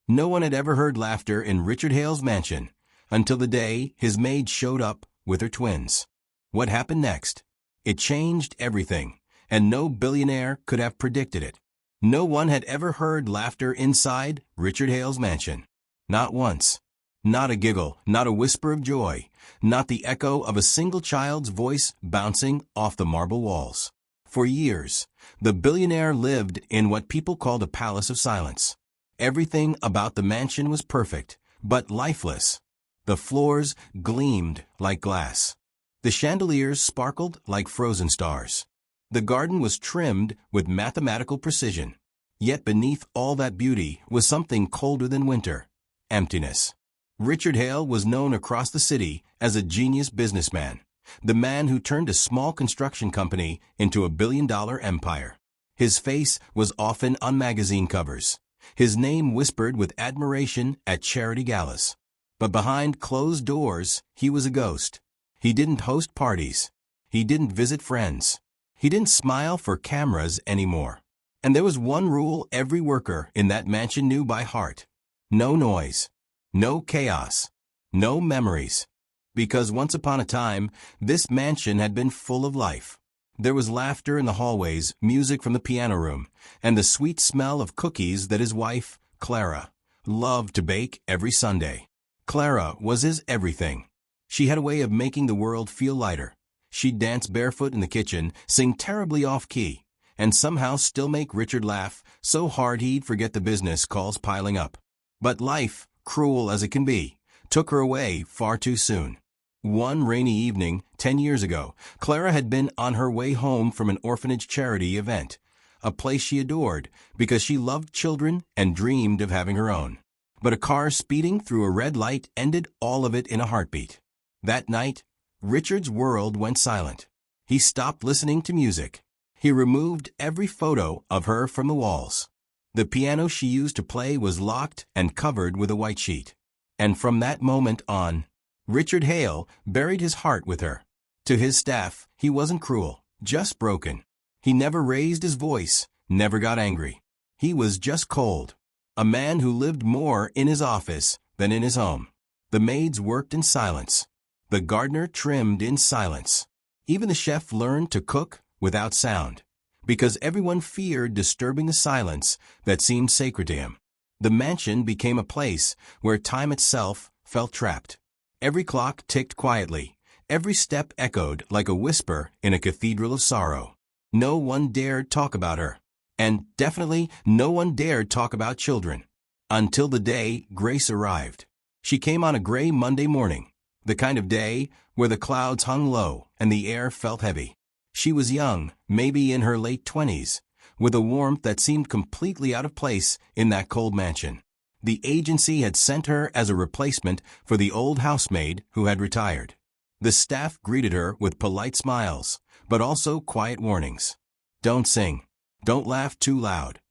No one had ever heard laughter in Richard Hale's mansion until the day his maid showed up with her twins. What happened next? It changed everything, and no billionaire could have predicted it. No one had ever heard laughter inside Richard Hale's mansion. Not once. Not a giggle, not a whisper of joy, not the echo of a single child's voice bouncing off the marble walls. For years, the billionaire lived in what people called a palace of silence. Everything about the mansion was perfect, but lifeless. The floors gleamed like glass. The chandeliers sparkled like frozen stars. The garden was trimmed with mathematical precision. Yet beneath all that beauty was something colder than winter: emptiness. Richard Hale was known across the city as a genius businessman, the man who turned a small construction company into a billion-dollar empire. His face was often on magazine covers, his name whispered with admiration at charity galas. But behind closed doors, he was a ghost. He didn't host parties. He didn't visit friends. He didn't smile for cameras anymore. And there was one rule every worker in that mansion knew by heart: no noise. No chaos. No memories. Because once upon a time, this mansion had been full of life. There was laughter in the hallways, music from the piano room, and the sweet smell of cookies that his wife, Clara, loved to bake every Sunday. Clara was his everything. She had a way of making the world feel lighter. She'd dance barefoot in the kitchen, sing terribly off-key, and somehow still make Richard laugh so hard he'd forget the business calls piling up. But life, cruel as it can be, took her away far too soon. One rainy evening, 10 years ago, Clara had been on her way home from an orphanage charity event, a place she adored because she loved children and dreamed of having her own. But a car speeding through a red light ended all of it in a heartbeat. That night, Richard's world went silent. He stopped listening to music. He removed every photo of her from the walls. The piano she used to play was locked and covered with a white sheet. And from that moment on, Richard Hale buried his heart with her. To his staff, he wasn't cruel, just broken. He never raised his voice, never got angry. He was just cold. A man who lived more in his office than in his home. The maids worked in silence. The gardener trimmed in silence. Even the chef learned to cook without sound, because everyone feared disturbing the silence that seemed sacred to him. The mansion became a place where time itself felt trapped. Every clock ticked quietly. Every step echoed like a whisper in a cathedral of sorrow. No one dared talk about her. And definitely no one dared talk about children. Until the day Grace arrived. She came on a gray Monday morning, the kind of day where the clouds hung low and the air felt heavy. She was young, maybe in her late 20s, with a warmth that seemed completely out of place in that cold mansion. The agency had sent her as a replacement for the old housemaid who had retired. The staff greeted her with polite smiles, but also quiet warnings. Don't sing. Don't laugh too loud.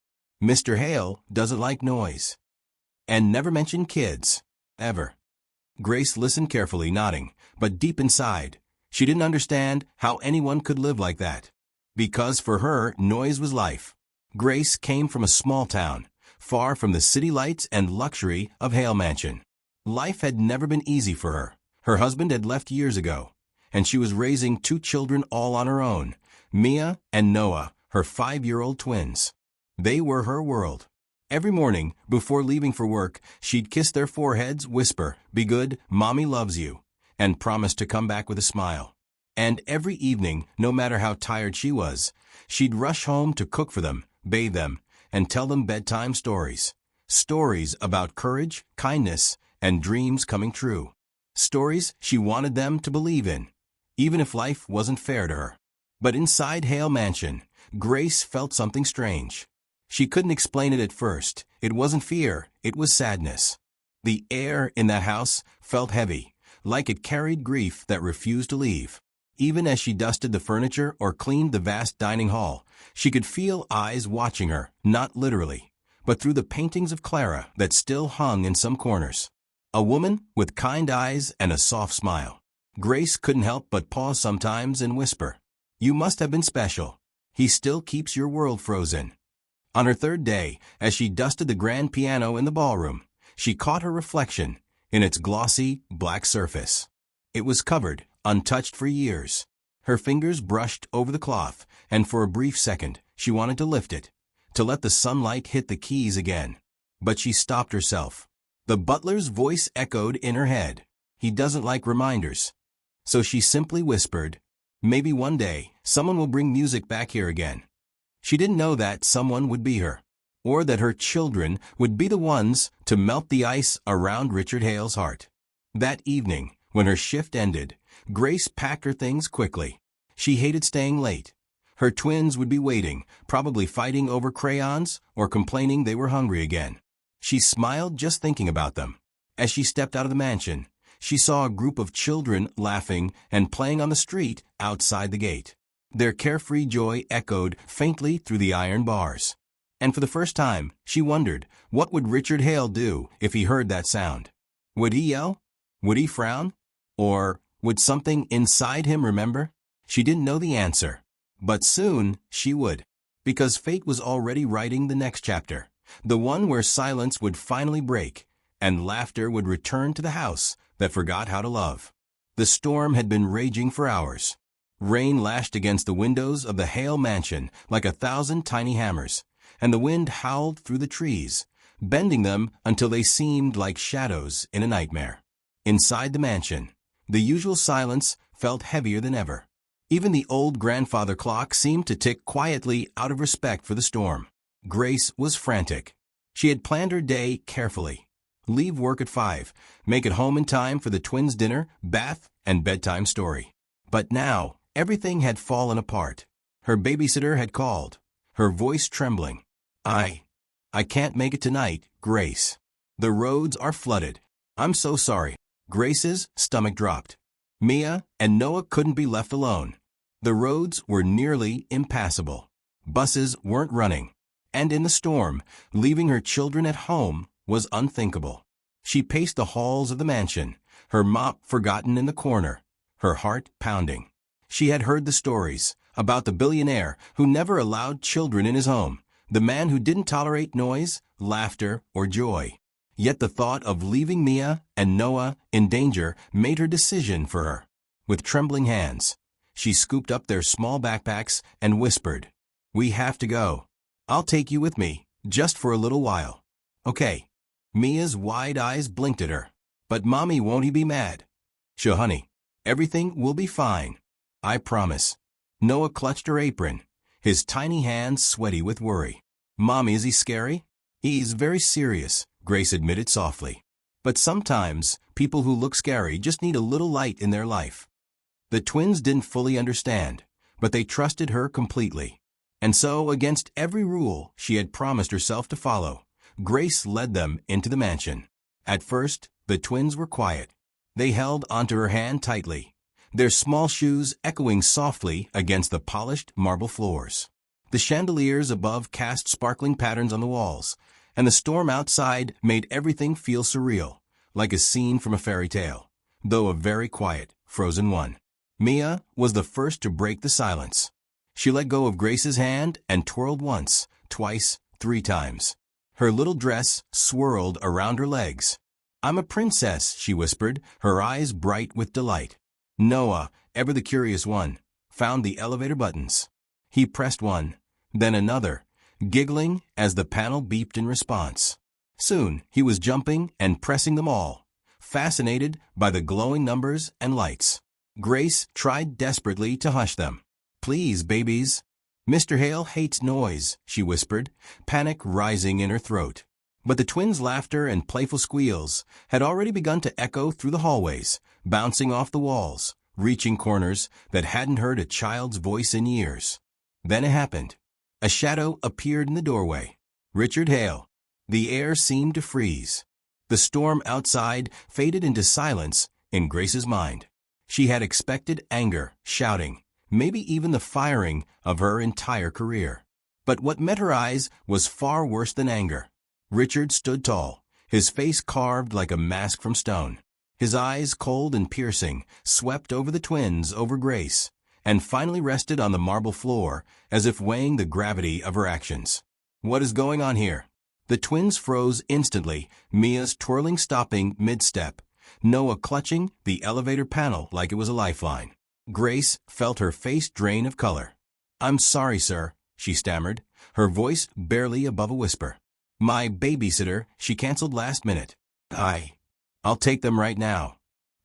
Mr. Hale doesn't like noise. And never mention kids. Ever. Grace listened carefully, nodding, but deep inside, she didn't understand how anyone could live like that. Because for her, noise was life. Grace came from a small town, far from the city lights and luxury of Hale Mansion. Life had never been easy for her. Her husband had left years ago, and she was raising 2 children all on her own, Mia and Noah, her 5-year-old twins. They were her world. Every morning, before leaving for work, she'd kiss their foreheads, whisper, "Be good, Mommy loves you," and promise to come back with a smile. And every evening, no matter how tired she was, she'd rush home to cook for them, bathe them, and tell them bedtime stories. Stories about courage, kindness, and dreams coming true. Stories she wanted them to believe in, even if life wasn't fair to her. But inside Hale Mansion, Grace felt something strange. She couldn't explain it at first. It wasn't fear, it was sadness. The air in that house felt heavy, like it carried grief that refused to leave. Even as she dusted the furniture or cleaned the vast dining hall, she could feel eyes watching her, not literally, but through the paintings of Clara that still hung in some corners. A woman with kind eyes and a soft smile. Grace couldn't help but pause sometimes and whisper, "You must have been special. He still keeps your world frozen." On her third day, as she dusted the grand piano in the ballroom, she caught her reflection in its glossy, black surface. It was covered, untouched for years. Her fingers brushed over the cloth, and for a brief second, she wanted to lift it, to let the sunlight hit the keys again. But she stopped herself. The butler's voice echoed in her head. He doesn't like reminders. So she simply whispered, "Maybe one day, someone will bring music back here again." She didn't know that someone would be her, or that her children would be the ones to melt the ice around Richard Hale's heart. That evening, when her shift ended, Grace packed her things quickly. She hated staying late. Her twins would be waiting, probably fighting over crayons or complaining they were hungry again. She smiled just thinking about them. As she stepped out of the mansion, she saw a group of children laughing and playing on the street outside the gate. Their carefree joy echoed faintly through the iron bars. And for the first time, she wondered, what would Richard Hale do if he heard that sound? Would he yell? Would he frown? Or would something inside him remember? She didn't know the answer. But soon she would. Because fate was already writing the next chapter. The one where silence would finally break, and laughter would return to the house that forgot how to love. The storm had been raging for hours. Rain lashed against the windows of the Hale mansion like 1,000 tiny hammers, and the wind howled through the trees, bending them until they seemed like shadows in a nightmare. Inside the mansion, the usual silence felt heavier than ever. Even the old grandfather clock seemed to tick quietly out of respect for the storm. Grace was frantic. She had planned her day carefully. Leave work at 5, make it home in time for the twins' dinner, bath, and bedtime story. But now, everything had fallen apart. Her babysitter had called, her voice trembling. I can't make it tonight, Grace. The roads are flooded. I'm so sorry." Grace's stomach dropped. Mia and Noah couldn't be left alone. The roads were nearly impassable. Buses weren't running. And in the storm, leaving her children at home was unthinkable. She paced the halls of the mansion, her mop forgotten in the corner, her heart pounding. She had heard the stories about the billionaire who never allowed children in his home, the man who didn't tolerate noise, laughter, or joy. Yet the thought of leaving Mia and Noah in danger made her decision for her. With trembling hands, she scooped up their small backpacks and whispered, "We have to go. I'll take you with me, just for a little while." "Okay." Mia's wide eyes blinked at her. "But Mommy, won't he be mad?" "Sure, honey. Everything will be fine. I promise." Noah clutched her apron, his tiny hands sweaty with worry. "Mommy, is he scary?" "He's very serious," Grace admitted softly. "But sometimes, people who look scary just need a little light in their life." The twins didn't fully understand, but they trusted her completely. And so, against every rule she had promised herself to follow, Grace led them into the mansion. At first, the twins were quiet. They held onto her hand tightly, their small shoes echoing softly against the polished marble floors. The chandeliers above cast sparkling patterns on the walls, and the storm outside made everything feel surreal, like a scene from a fairy tale, though a very quiet, frozen one. Mia was the first to break the silence. She let go of Grace's hand and twirled once, twice, 3 times. Her little dress swirled around her legs. "I'm a princess," she whispered, her eyes bright with delight. Noah, ever the curious one, found the elevator buttons. He pressed one, then another, giggling as the panel beeped in response. Soon he was jumping and pressing them all, fascinated by the glowing numbers and lights. Grace tried desperately to hush them. "Please, babies." "Mr. Hale hates noise," she whispered, panic rising in her throat. But the twins' laughter and playful squeals had already begun to echo through the hallways, bouncing off the walls, reaching corners that hadn't heard a child's voice in years. Then it happened. A shadow appeared in the doorway. Richard Hale. The air seemed to freeze. The storm outside faded into silence in Grace's mind. She had expected anger, shouting, maybe even the firing of her entire career. But what met her eyes was far worse than anger. Richard stood tall, his face carved like a mask from stone. His eyes, cold and piercing, swept over the twins, over Grace, and finally rested on the marble floor as if weighing the gravity of her actions. What is going on here? The twins froze instantly, Mia's twirling stopping mid-step, Noah clutching the elevator panel like it was a lifeline. Grace felt her face drain of color. "I'm sorry, sir," she stammered, her voice barely above a whisper. "My babysitter, she canceled last minute. I'll take them right now."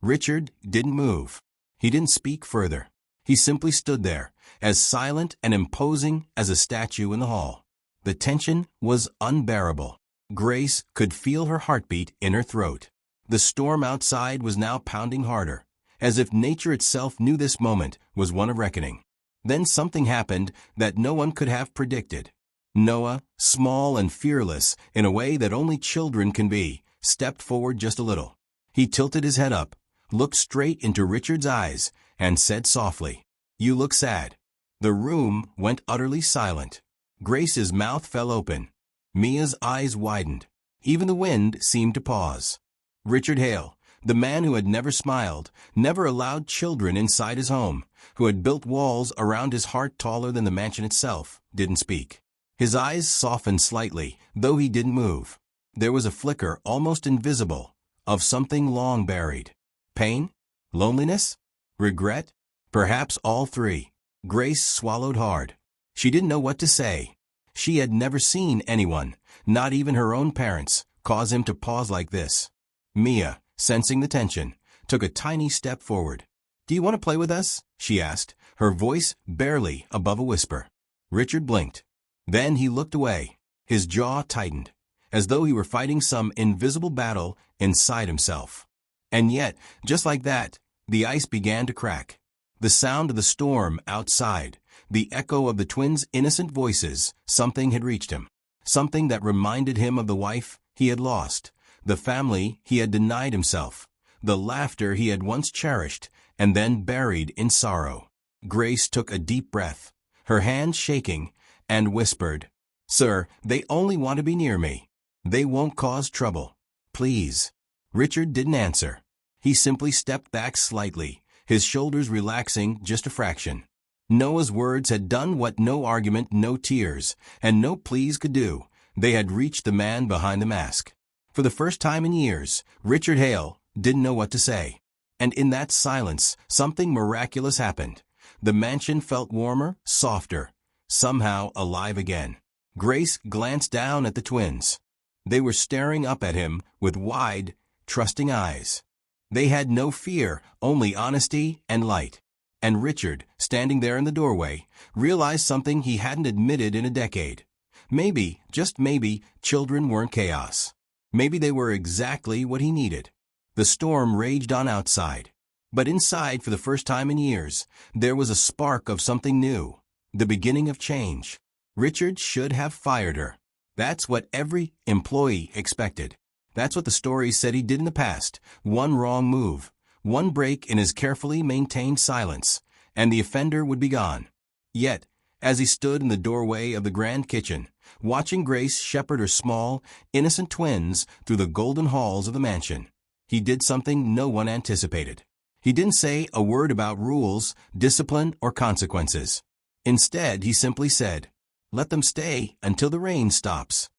Richard didn't move. He didn't speak further. He simply stood there, as silent and imposing as a statue in the hall. The tension was unbearable. Grace could feel her heartbeat in her throat. The storm outside was now pounding harder, as if nature itself knew this moment was one of reckoning. Then something happened that no one could have predicted. Noah, small and fearless in a way that only children can be, stepped forward just a little. He tilted his head up, looked straight into Richard's eyes, and said softly, "You look sad." The room went utterly silent. Grace's mouth fell open. Mia's eyes widened. Even the wind seemed to pause. Richard Hale, the man who had never smiled, never allowed children inside his home, who had built walls around his heart taller than the mansion itself, didn't speak. His eyes softened slightly, though he didn't move. There was a flicker, almost invisible, of something long buried. Pain? Loneliness? Regret? Perhaps all three. Grace swallowed hard. She didn't know what to say. She had never seen anyone, not even her own parents, cause him to pause like this. Mia, sensing the tension, took a tiny step forward. "Do you want to play with us?" she asked, her voice barely above a whisper. Richard blinked. Then he looked away. His jaw tightened, as though he were fighting some invisible battle inside himself. And yet, just like that, the ice began to crack. The sound of the storm outside, the echo of the twins' innocent voices, something had reached him. Something that reminded him of the wife he had lost, the family he had denied himself, the laughter he had once cherished and then buried in sorrow. Grace took a deep breath, her hands shaking, and whispered, "Sir, they only want to be near me. They won't cause trouble. Please." Richard didn't answer. He simply stepped back slightly, his shoulders relaxing just a fraction. Noah's words had done what no argument, no tears, and no pleas could do. They had reached the man behind the mask. For the first time in years, Richard Hale didn't know what to say. And in that silence, something miraculous happened. The mansion felt warmer, softer, somehow alive again. Grace glanced down at the twins. They were staring up at him with wide, trusting eyes. They had no fear, only honesty and light. And Richard, standing there in the doorway, realized something he hadn't admitted in a decade. Maybe, just maybe, children weren't chaos. Maybe they were exactly what he needed. The storm raged on outside. But inside, for the first time in years, there was a spark of something new. The beginning of change. Richard should have fired her. That's what every employee expected. That's what the stories said he did in the past. One wrong move, one break in his carefully maintained silence, and the offender would be gone. Yet, as he stood in the doorway of the grand kitchen, watching Grace shepherd her small, innocent twins through the golden halls of the mansion, he did something no one anticipated. He didn't say a word about rules, discipline, or consequences. Instead, he simply said, "Let them stay until the rain stops."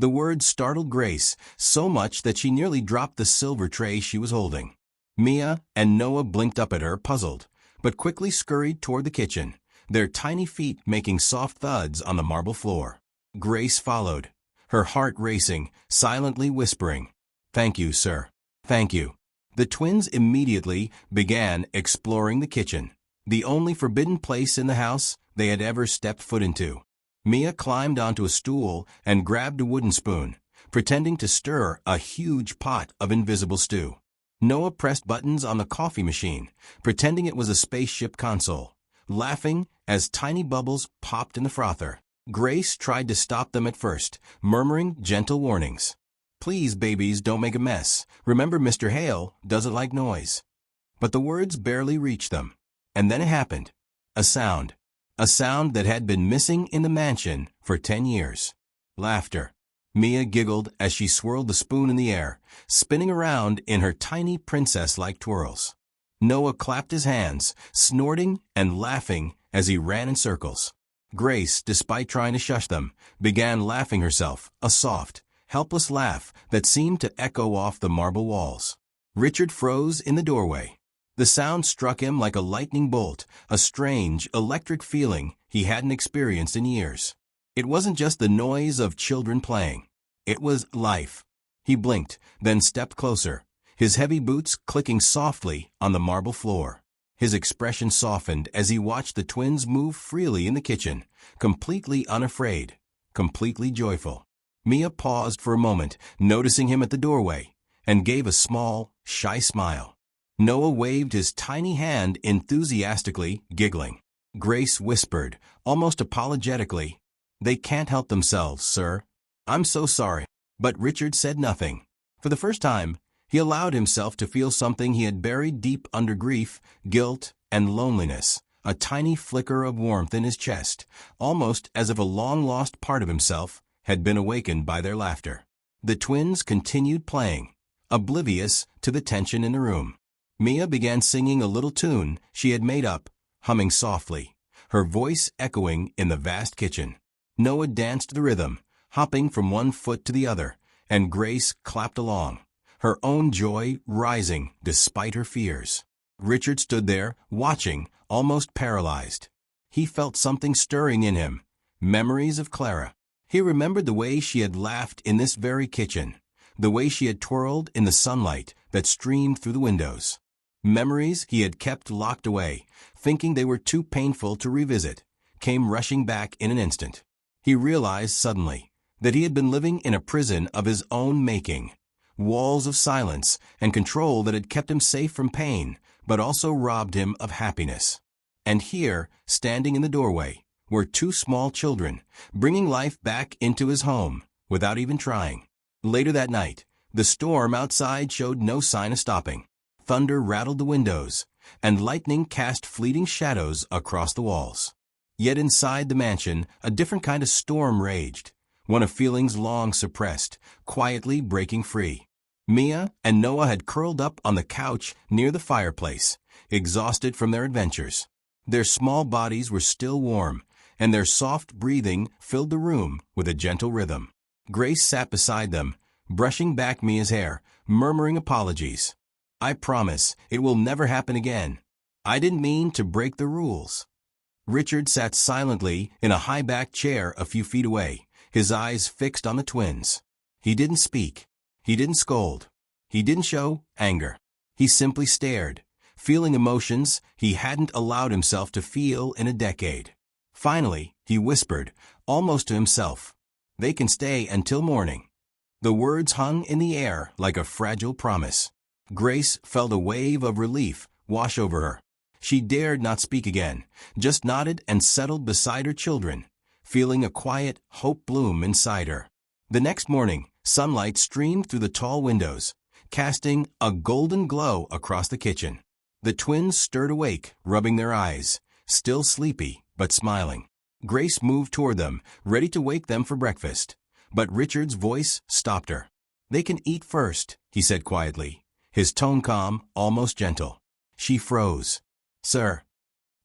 The words startled Grace so much that she nearly dropped the silver tray she was holding. Mia and Noah blinked up at her, puzzled, but quickly scurried toward the kitchen, their tiny feet making soft thuds on the marble floor. Grace followed, her heart racing, silently whispering, "Thank you, sir. Thank you." The twins immediately began exploring the kitchen, the only forbidden place in the house they had ever stepped foot into. Mia climbed onto a stool and grabbed a wooden spoon, pretending to stir a huge pot of invisible stew. Noah pressed buttons on the coffee machine, pretending it was a spaceship console, laughing as tiny bubbles popped in the frother. Grace tried to stop them at first, murmuring gentle warnings. "Please, babies, don't make a mess. Remember, Mr. Hale doesn't like noise." But the words barely reached them. And then it happened. A sound that had been missing in the mansion for 10 years. Laughter. Mia giggled as she swirled the spoon in the air, spinning around in her tiny princess-like twirls. Noah clapped his hands, snorting and laughing as he ran in circles. Grace, despite trying to shush them, began laughing herself, a soft, helpless laugh that seemed to echo off the marble walls. Richard froze in the doorway. The sound struck him like a lightning bolt, a strange, electric feeling he hadn't experienced in years. It wasn't just the noise of children playing. It was life. He blinked, then stepped closer, his heavy boots clicking softly on the marble floor. His expression softened as he watched the twins move freely in the kitchen, completely unafraid, completely joyful. Mia paused for a moment, noticing him at the doorway, and gave a small, shy smile. Noah waved his tiny hand enthusiastically, giggling. Grace whispered, almost apologetically, "They can't help themselves, sir. I'm so sorry." But Richard said nothing. For the first time, he allowed himself to feel something he had buried deep under grief, guilt, and loneliness, a tiny flicker of warmth in his chest, almost as if a long-lost part of himself had been awakened by their laughter. The twins continued playing, oblivious to the tension in the room. Mia began singing a little tune she had made up, humming softly, her voice echoing in the vast kitchen. Noah danced the rhythm, hopping from one foot to the other, and Grace clapped along, her own joy rising despite her fears. Richard stood there, watching, almost paralyzed. He felt something stirring in him, memories of Clara. He remembered the way she had laughed in this very kitchen, the way she had twirled in the sunlight that streamed through the windows. Memories he had kept locked away, thinking they were too painful to revisit, came rushing back in an instant. He realized suddenly that he had been living in a prison of his own making, walls of silence and control that had kept him safe from pain, but also robbed him of happiness. And here, standing in the doorway, were two small children, bringing life back into his home, without even trying. Later that night, the storm outside showed no sign of stopping. Thunder rattled the windows, and lightning cast fleeting shadows across the walls. Yet inside the mansion, a different kind of storm raged, one of feelings long suppressed, quietly breaking free. Mia and Noah had curled up on the couch near the fireplace, exhausted from their adventures. Their small bodies were still warm, and their soft breathing filled the room with a gentle rhythm. Grace sat beside them, brushing back Mia's hair, murmuring apologies. "I promise it will never happen again. I didn't mean to break the rules." Richard sat silently in a high-backed chair a few feet away, his eyes fixed on the twins. He didn't speak. He didn't scold. He didn't show anger. He simply stared, feeling emotions he hadn't allowed himself to feel in a decade. Finally, he whispered, almost to himself, "They can stay until morning." The words hung in the air like a fragile promise. Grace felt a wave of relief wash over her. She dared not speak again, just nodded and settled beside her children, feeling a quiet hope bloom inside her. The next morning, sunlight streamed through the tall windows, casting a golden glow across the kitchen. The twins stirred awake, rubbing their eyes, still sleepy but smiling. Grace moved toward them, ready to wake them for breakfast. But Richard's voice stopped her. "They can eat first," he said quietly, his tone calm, almost gentle. She froze. "Sir."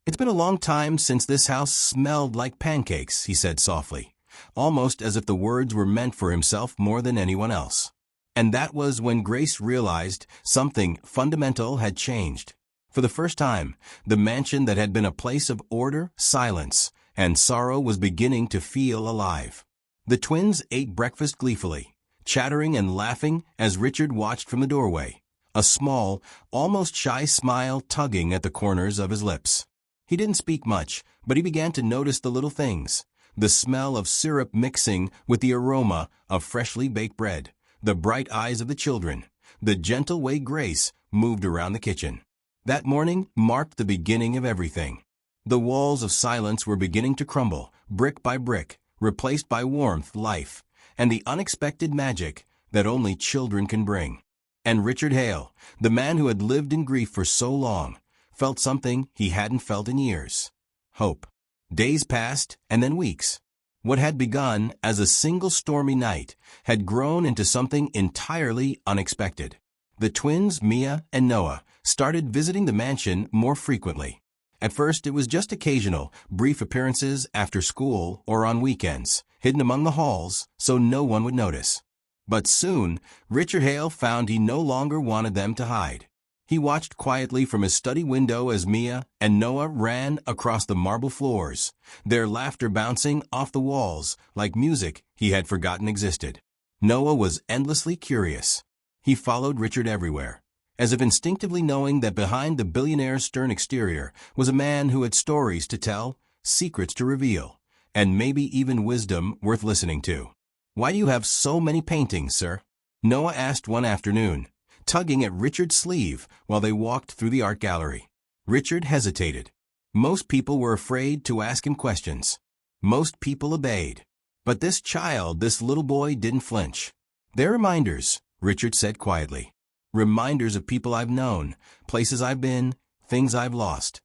"It's been a long time since this house smelled like pancakes," he said softly, almost as if the words were meant for himself more than anyone else. And that was when Grace realized something fundamental had changed. For the first time, the mansion that had been a place of order, silence, and sorrow was beginning to feel alive. The twins ate breakfast gleefully, chattering and laughing as Richard watched from the doorway, a small, almost shy smile tugging at the corners of his lips. He didn't speak much, but he began to notice the little things, the smell of syrup mixing with the aroma of freshly baked bread, the bright eyes of the children, the gentle way Grace moved around the kitchen. That morning marked the beginning of everything. The walls of silence were beginning to crumble, brick by brick, replaced by warmth, life, and the unexpected magic that only children can bring. And Richard Hale, the man who had lived in grief for so long, felt something he hadn't felt in years. Hope. Days passed, and then weeks. What had begun as a single stormy night had grown into something entirely unexpected. The twins, Mia and Noah, started visiting the mansion more frequently. At first, it was just occasional, brief appearances after school or on weekends, hidden among the halls so no one would notice. But soon, Richard Hale found he no longer wanted them to hide. He watched quietly from his study window as Mia and Noah ran across the marble floors, their laughter bouncing off the walls like music he had forgotten existed. Noah was endlessly curious. He followed Richard everywhere, as if instinctively knowing that behind the billionaire's stern exterior was a man who had stories to tell, secrets to reveal, and maybe even wisdom worth listening to. "Why do you have so many paintings, sir?" Noah asked one afternoon, tugging at Richard's sleeve while they walked through the art gallery. Richard hesitated. Most people were afraid to ask him questions. Most people obeyed. But this child, this little boy, didn't flinch. "They're reminders," Richard said quietly. "Reminders of people I've known, places I've been, things I've lost."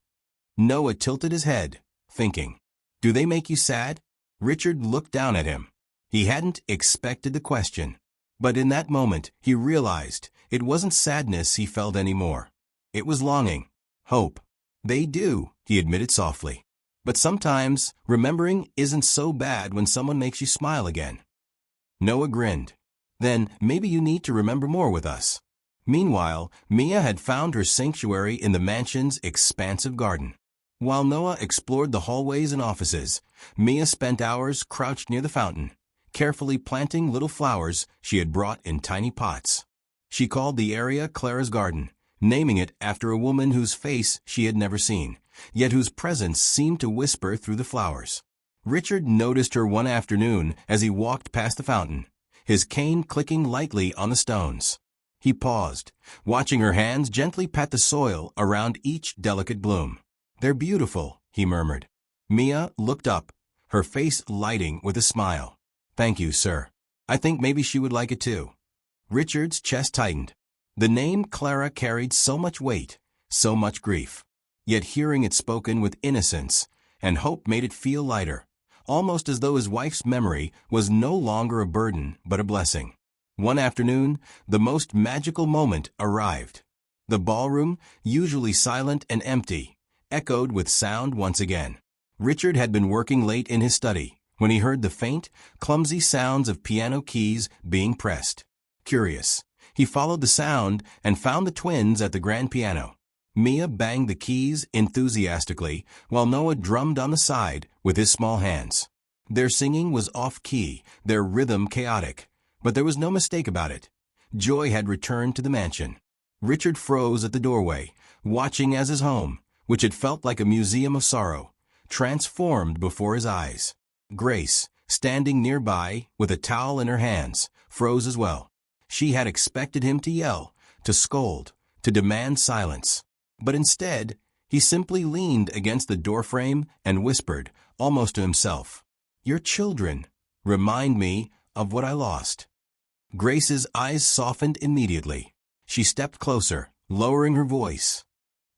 Noah tilted his head, thinking, "Do they make you sad?" Richard looked down at him. He hadn't expected the question. But in that moment, he realized it wasn't sadness he felt anymore. It was longing, hope. "They do," he admitted softly. "But sometimes, remembering isn't so bad when someone makes you smile again." Noah grinned. "Then maybe you need to remember more with us." Meanwhile, Mia had found her sanctuary in the mansion's expansive garden. While Noah explored the hallways and offices, Mia spent hours crouched near the fountain, carefully planting little flowers she had brought in tiny pots. She called the area Clara's Garden, naming it after a woman whose face she had never seen, yet whose presence seemed to whisper through the flowers. Richard noticed her one afternoon as he walked past the fountain, his cane clicking lightly on the stones. He paused, watching her hands gently pat the soil around each delicate bloom. "They're beautiful," he murmured. Mia looked up, her face lighting with a smile. "Thank you, sir. I think maybe she would like it too." Richard's chest tightened. The name Clara carried so much weight, so much grief. Yet hearing it spoken with innocence and hope made it feel lighter, almost as though his wife's memory was no longer a burden but a blessing. One afternoon, the most magical moment arrived. The ballroom, usually silent and empty, echoed with sound once again. Richard had been working late in his study when he heard the faint, clumsy sounds of piano keys being pressed. Curious, he followed the sound and found the twins at the grand piano. Mia banged the keys enthusiastically while Noah drummed on the side with his small hands. Their singing was off-key, their rhythm chaotic, but there was no mistake about it. Joy had returned to the mansion. Richard froze at the doorway, watching as his home, which had felt like a museum of sorrow, transformed before his eyes. Grace, standing nearby with a towel in her hands, froze as well. She had expected him to yell, to scold, to demand silence. But instead, he simply leaned against the doorframe and whispered, almost to himself, "Your children remind me of what I lost." Grace's eyes softened immediately. She stepped closer, lowering her voice.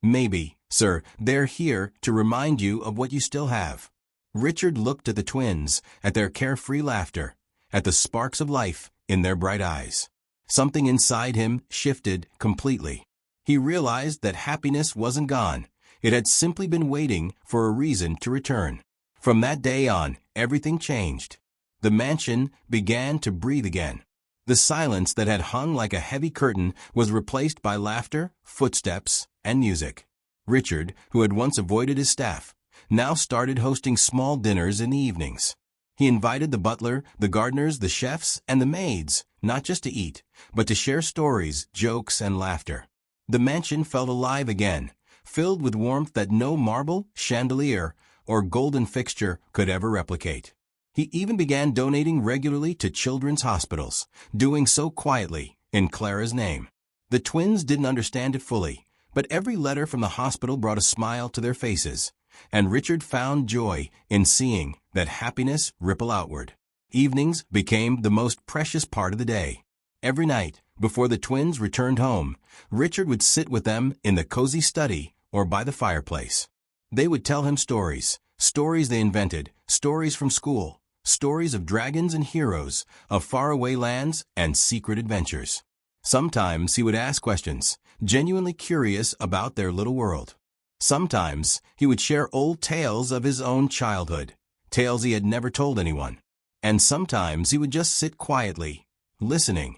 "Maybe, sir, they're here to remind you of what you still have." Richard looked at the twins, at their carefree laughter, at the sparks of life in their bright eyes. Something inside him shifted completely. He realized that happiness wasn't gone. It had simply been waiting for a reason to return. From that day on, everything changed. The mansion began to breathe again. The silence that had hung like a heavy curtain was replaced by laughter, footsteps, and music. Richard, who had once avoided his staff, now started hosting small dinners in the evenings. He invited the butler, the gardeners, the chefs, and the maids, not just to eat, but to share stories, jokes, and laughter. The mansion felt alive again, filled with warmth that no marble, chandelier, or golden fixture could ever replicate. He even began donating regularly to children's hospitals, doing so quietly, in Clara's name. The twins didn't understand it fully, but every letter from the hospital brought a smile to their faces, and Richard found joy in seeing that happiness ripple outward. Evenings became the most precious part of the day. Every night, before the twins returned home, Richard would sit with them in the cozy study or by the fireplace. They would tell him stories, stories they invented, stories from school, stories of dragons and heroes, of faraway lands and secret adventures. Sometimes he would ask questions, genuinely curious about their little world. Sometimes he would share old tales of his own childhood, tales he had never told anyone. And sometimes he would just sit quietly, listening,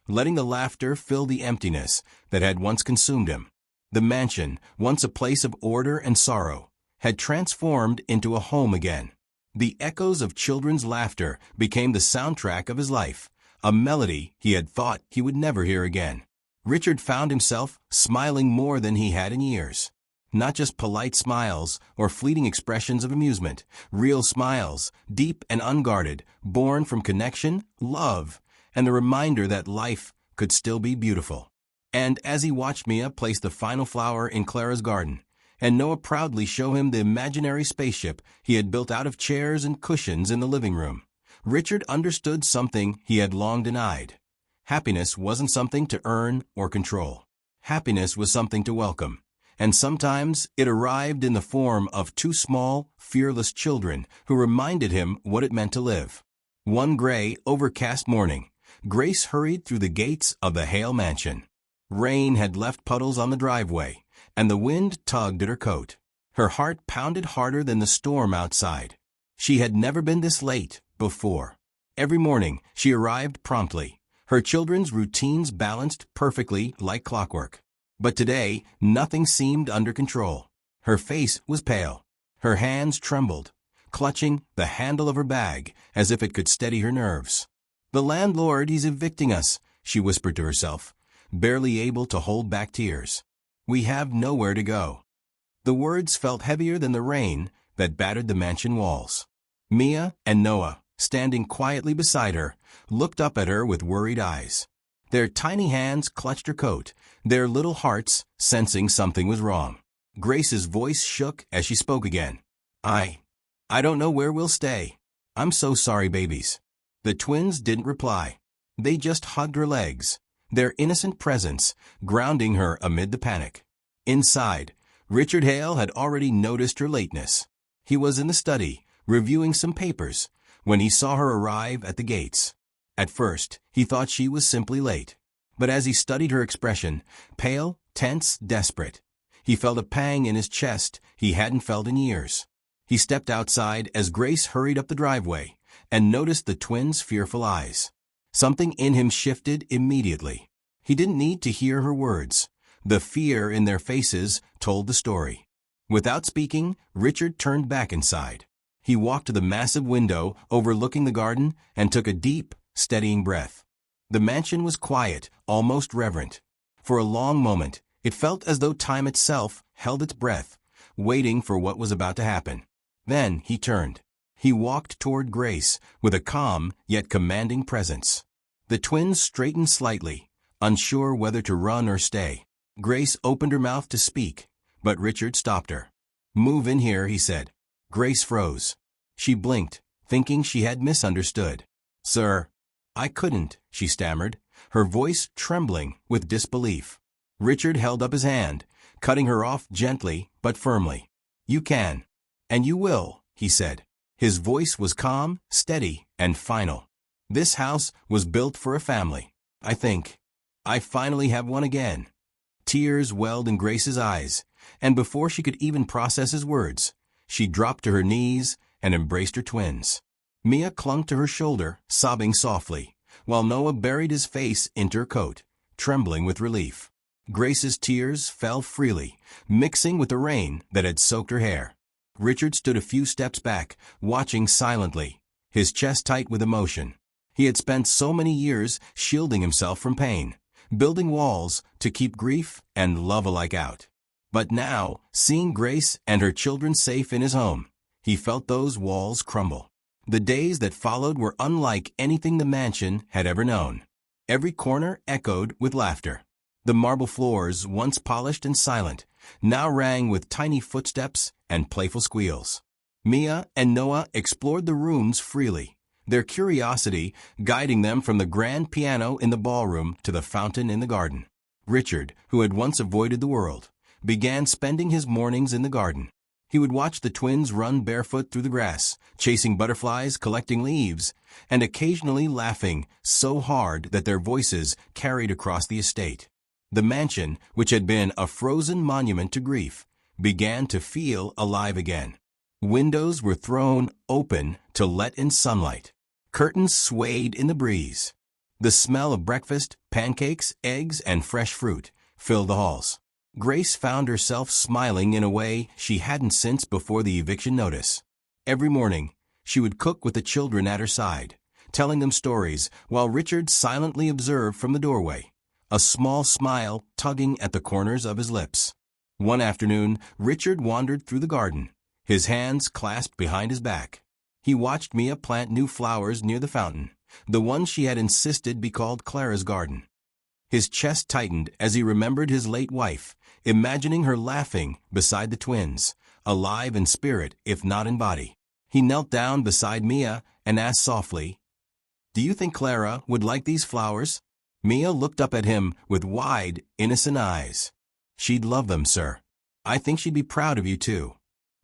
letting the laughter fill the emptiness that had once consumed him. The mansion, once a place of order and sorrow, had transformed into a home again. The echoes of children's laughter became the soundtrack of his life, a melody he had thought he would never hear again. Richard found himself smiling more than he had in years. Not just polite smiles or fleeting expressions of amusement, real smiles, deep and unguarded, born from connection, love, and the reminder that life could still be beautiful. And as he watched Mia place the final flower in Clara's garden, and Noah proudly show him the imaginary spaceship he had built out of chairs and cushions in the living room, Richard understood something he had long denied. Happiness wasn't something to earn or control. Happiness was something to welcome. And sometimes it arrived in the form of two small, fearless children who reminded him what it meant to live. One gray, overcast morning, Grace hurried through the gates of the Hale mansion. Rain had left puddles on the driveway, and the wind tugged at her coat. Her heart pounded harder than the storm outside. She had never been this late before. Every morning she arrived promptly, her children's routines balanced perfectly like clockwork. But today, nothing seemed under control. Her face was pale. Her hands trembled, clutching the handle of her bag as if it could steady her nerves. "The landlord, he's evicting us," she whispered to herself, barely able to hold back tears. "We have nowhere to go." The words felt heavier than the rain that battered the mansion walls. Mia and Noah, standing quietly beside her, looked up at her with worried eyes. Their tiny hands clutched her coat, their little hearts sensing something was wrong. Grace's voice shook as she spoke again. I don't know where we'll stay. I'm so sorry, babies." The twins didn't reply. They just hugged her legs, their innocent presence grounding her amid the panic. Inside, Richard Hale had already noticed her lateness. He was in the study, reviewing some papers, when he saw her arrive at the gates. At first, he thought she was simply late. But as he studied her expression, pale, tense, desperate, he felt a pang in his chest he hadn't felt in years. He stepped outside as Grace hurried up the driveway and noticed the twins' fearful eyes. Something in him shifted immediately. He didn't need to hear her words. The fear in their faces told the story. Without speaking, Richard turned back inside. He walked to the massive window overlooking the garden and took a deep, steadying breath. The mansion was quiet, almost reverent. For a long moment, it felt as though time itself held its breath, waiting for what was about to happen. Then he turned. He walked toward Grace with a calm yet commanding presence. The twins straightened slightly, unsure whether to run or stay. Grace opened her mouth to speak, but Richard stopped her. "Move in here," he said. Grace froze. She blinked, thinking she had misunderstood. "Sir, I couldn't," she stammered, her voice trembling with disbelief. Richard held up his hand, cutting her off gently but firmly. "You can, and you will," he said. His voice was calm, steady, and final. "This house was built for a family. I think. I finally have one again." Tears welled in Grace's eyes, and before she could even process his words, she dropped to her knees and embraced her twins. Mia clung to her shoulder, sobbing softly, while Noah buried his face into her coat, trembling with relief. Grace's tears fell freely, mixing with the rain that had soaked her hair. Richard stood a few steps back, watching silently, his chest tight with emotion. He had spent so many years shielding himself from pain, building walls to keep grief and love alike out. But now, seeing Grace and her children safe in his home, he felt those walls crumble. The days that followed were unlike anything the mansion had ever known. Every corner echoed with laughter. The marble floors, once polished and silent, now rang with tiny footsteps and playful squeals. Mia and Noah explored the rooms freely, their curiosity guiding them from the grand piano in the ballroom to the fountain in the garden. Richard, who had once avoided the world, began spending his mornings in the garden. He would watch the twins run barefoot through the grass, chasing butterflies, collecting leaves, and occasionally laughing so hard that their voices carried across the estate. The mansion, which had been a frozen monument to grief, began to feel alive again. Windows were thrown open to let in sunlight. Curtains swayed in the breeze. The smell of breakfast, pancakes, eggs, and fresh fruit filled the halls. Grace found herself smiling in a way she hadn't since before the eviction notice. Every morning, she would cook with the children at her side, telling them stories while Richard silently observed from the doorway, a small smile tugging at the corners of his lips. One afternoon, Richard wandered through the garden, his hands clasped behind his back. He watched Mia plant new flowers near the fountain, the one she had insisted be called Clara's garden. His chest tightened as he remembered his late wife, imagining her laughing beside the twins, alive in spirit if not in body. He knelt down beside Mia and asked softly, "Do you think Clara would like these flowers?" Mia looked up at him with wide, innocent eyes. "She'd love them, sir. I think she'd be proud of you, too."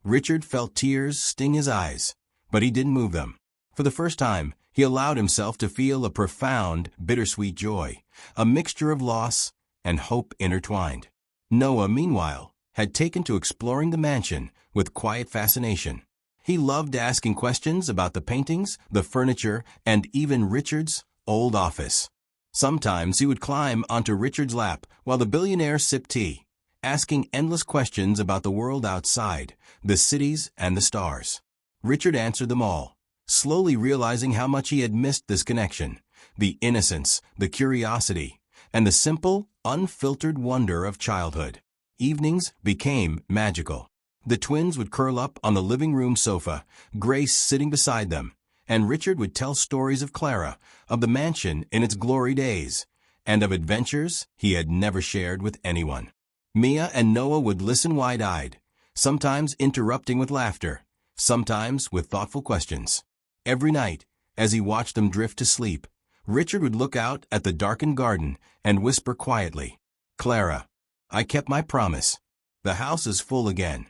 Richard felt tears sting his eyes, but he didn't move them. For the first time, he allowed himself to feel a profound, bittersweet joy, a mixture of loss and hope intertwined. Noah, meanwhile, had taken to exploring the mansion with quiet fascination. He loved asking questions about the paintings, the furniture, and even Richard's old office. Sometimes he would climb onto Richard's lap while the billionaire sipped tea, asking endless questions about the world outside, the cities and the stars. Richard answered them all, slowly realizing how much he had missed this connection, the innocence, the curiosity, and the simple, unfiltered wonder of childhood. Evenings became magical. The twins would curl up on the living room sofa, Grace sitting beside them, and Richard would tell stories of Clara, of the mansion in its glory days, and of adventures he had never shared with anyone. Mia and Noah would listen wide-eyed, sometimes interrupting with laughter, sometimes with thoughtful questions. Every night, as he watched them drift to sleep, Richard would look out at the darkened garden and whisper quietly, "Clara, I kept my promise. The house is full again."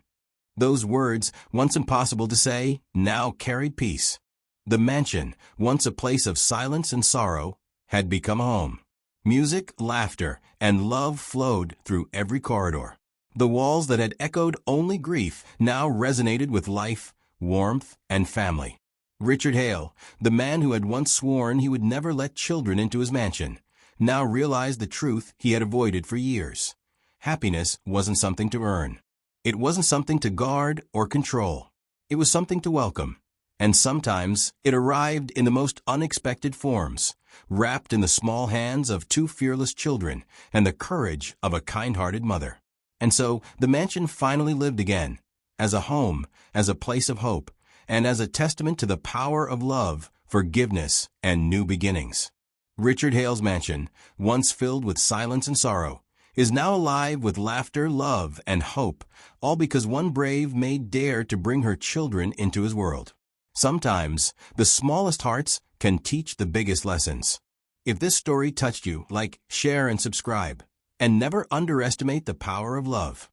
Those words, once impossible to say, now carried peace. The mansion, once a place of silence and sorrow, had become a home. Music, laughter, and love flowed through every corridor. The walls that had echoed only grief now resonated with life, warmth, and family. Richard Hale, the man who had once sworn he would never let children into his mansion, now realized the truth he had avoided for years. Happiness wasn't something to earn. It wasn't something to guard or control. It was something to welcome. And sometimes it arrived in the most unexpected forms, wrapped in the small hands of two fearless children and the courage of a kind-hearted mother. And so the mansion finally lived again, as a home, as a place of hope, and as a testament to the power of love, forgiveness, and new beginnings. Richard Hale's mansion, once filled with silence and sorrow, is now alive with laughter, love, and hope, all because one brave maid dared to bring her children into his world. Sometimes, the smallest hearts can teach the biggest lessons. If this story touched you, like, share, and subscribe. And never underestimate the power of love.